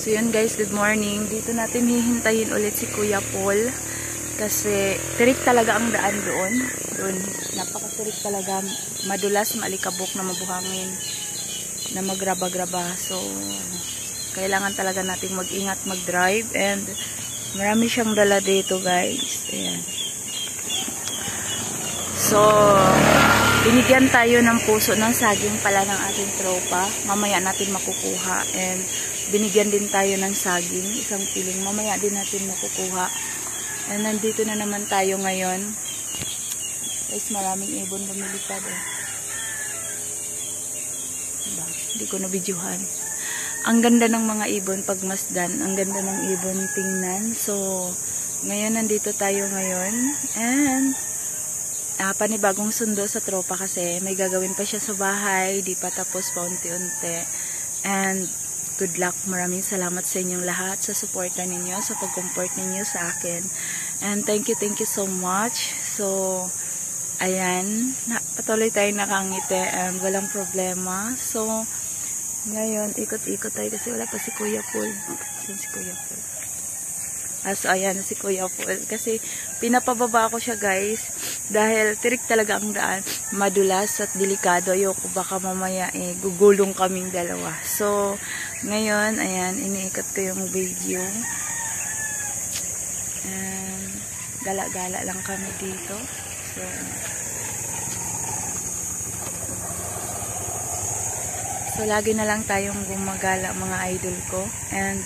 So yun guys, good morning. Dito natin hihintayin ulit si Kuya Paul. Kasi tirik talaga ang daan doon. Napakatirik talaga. Madulas, maalikabok na mabuhangin. Na magraba-graba. So kailangan talaga nating mag-ingat mag-drive. And marami siyang dala dito guys. Ayan. So binigyan tayo ng puso ng saging pala ng ating tropa. Mamaya natin makukuha. And binigyan din tayo ng saging. Isang piling. Mamaya din natin makukuha. And nandito na naman tayo ngayon. Guys, maraming ibon lumilipad eh. Diba? Hindi ko na-videohan. Ang ganda ng mga ibon pagmasdan. Ang ganda ng ibon tingnan. So, ngayon nandito tayo ngayon. And panibagong sundo sa tropa kasi may gagawin pa siya sa bahay, di pa tapos pa unti-unti. And good luck, maraming salamat sa inyong lahat sa suporta ninyo, sa pag-comport ninyo sa akin. And thank you so much. So ayan, patuloy tayong nakangiti and walang problema. So ngayon ikot-ikot tayo kasi wala pa si Kuya Paul. Si Kuya Paul. So ayan si Kuya Paul. Kasi pinapababa ko siya guys. Dahil tirik talaga ang daan. Madulas at delikado. Ayoko baka mamaya gugulong kaming dalawa. So ngayon, ayan, iniikot ko yung video. And gala-gala lang kami dito. So lagi na lang tayong gumagala mga idol ko. And